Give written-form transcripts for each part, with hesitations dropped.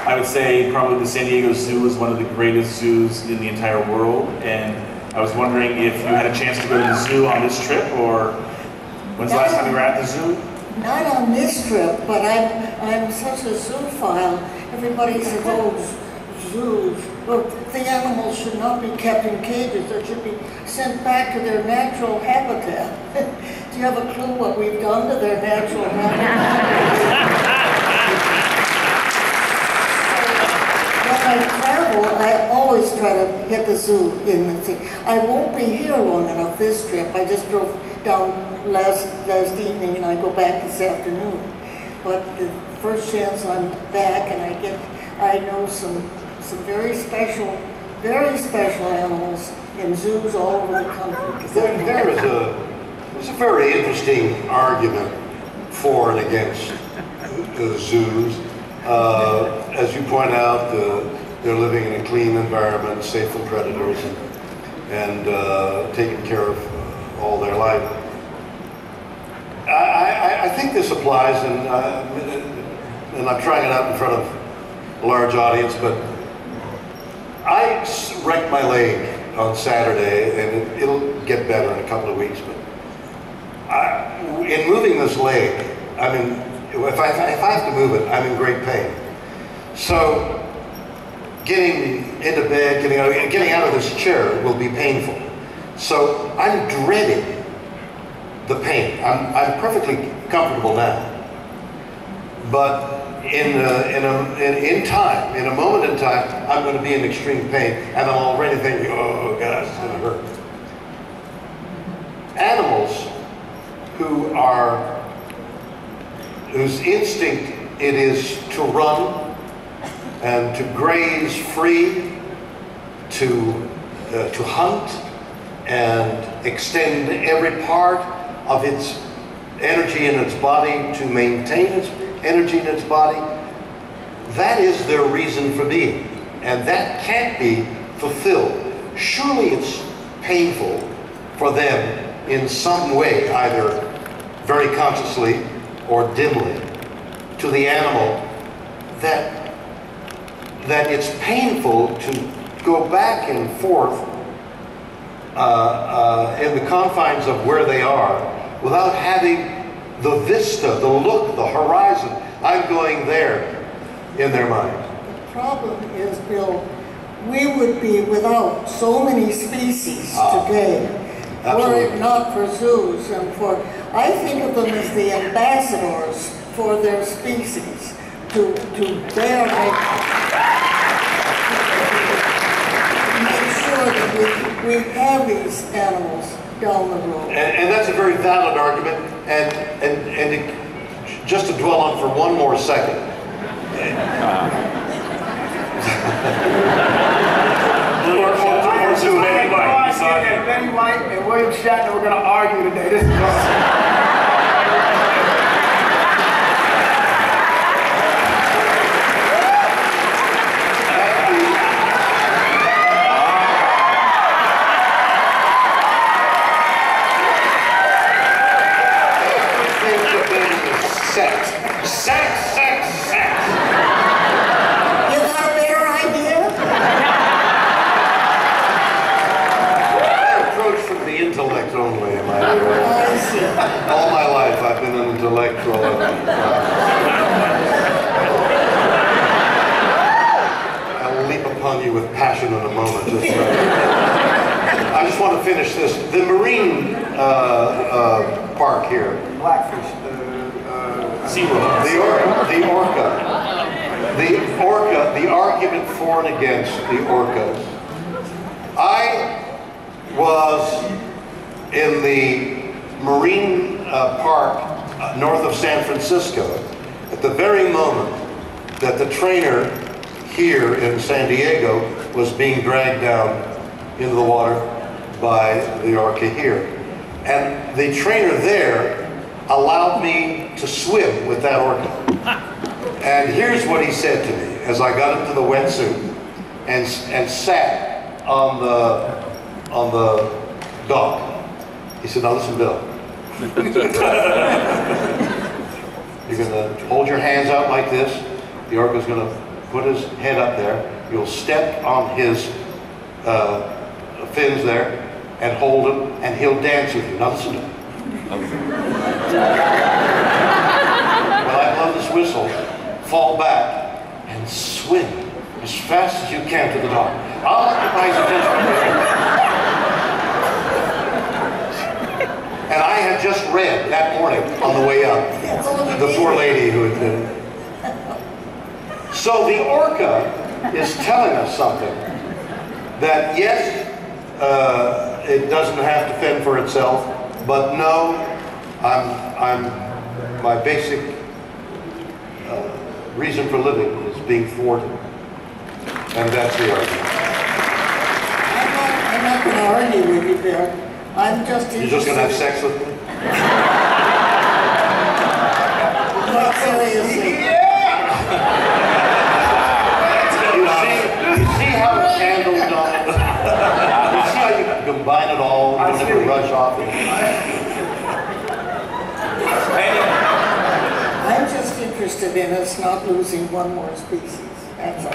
I would say probably the San Diego Zoo is one of the greatest zoos in the entire world, and I was wondering if you had a chance to go to the zoo on this trip, or when's the last time you were at the zoo? Not on this trip, but I'm such a zoophile. Everybody says, oh, zoos. Well, the animals should not be kept in cages. They should be sent back to their natural habitat. Do you have a clue what we've done to their natural habitat? When I travel, I always try to hit the zoo in the thing. I won't be here long enough this trip. I just drove down last evening and I go back this afternoon. But the first chance I'm back and I know some very special animals in zoos all over the country. There's a very interesting argument for and against the zoos. As you point out, they're living in a clean environment, safe from predators, and taken care of all their life. I think this applies, and I'm trying it out in front of a large audience, but I wrecked my leg on Saturday, and it'll get better in a couple of weeks, but in moving this leg, if I have to move it, I'm in great pain. So getting into bed, getting out of this chair will be painful. So I'm dreading the pain. I'm perfectly comfortable now. But in a moment in time, I'm going to be in extreme pain, and I'm already thinking, oh gosh, it's going to hurt. Animals whose instinct it is to run and to graze free, to hunt and extend every part of its energy in its body to maintain its energy in its body, that is their reason for being, and that can't be fulfilled. Surely it's painful for them in some way, either very consciously or dimly, to the animal, that it's painful to go back and forth in the confines of where they are without having the vista, the look, the horizon. I'm going there in their mind. The problem is, Bill, we would be without so many species today were it not for zoos and for, I think of them as the ambassadors for their species to bear make sure that we have these animals down the road. And that's a very valid argument, and just to dwell on for one more second. Betty White and William Shatner were going to argue today. This is awesome. All my life I've been an intellectual. I'll leap upon you with passion in a moment. I just want to finish this. The marine park here. Blackfish. The orca. The argument for and against the orcas. I was in the marine park north of San Francisco at the very moment that the trainer here in San Diego was being dragged down into the water by the orca here. And the trainer there allowed me to swim with that orca. And here's what he said to me as I got into the wetsuit and sat on the dock. He said, now listen, Bill. You're going to hold your hands out like this. The orca's going to put his head up there, you'll step on his fins there and hold him, and he'll dance with you. Now listen to me. When I blow this whistle, fall back and swim as fast as you can to the dog. I'll occupy his attention. And I had just read that morning on the way up, the poor lady who had been. So the orca is telling us something, that yes, it doesn't have to fend for itself, but no, my basic reason for living is being thwarted. And that's the argument. I'm not going to argue with you, Bill. I'm just interested. You're just going to have sex with me? Not seriously. You see how it's handled, Donald? You see how you combine it all, you don't have to rush off it. I'm just interested in us not losing one more species. That's all.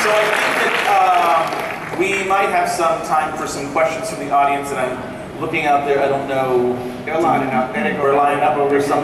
So I think that we might have some time for some questions from the audience, and I'm looking out there. I don't know. They're lining up. We're lining up over some.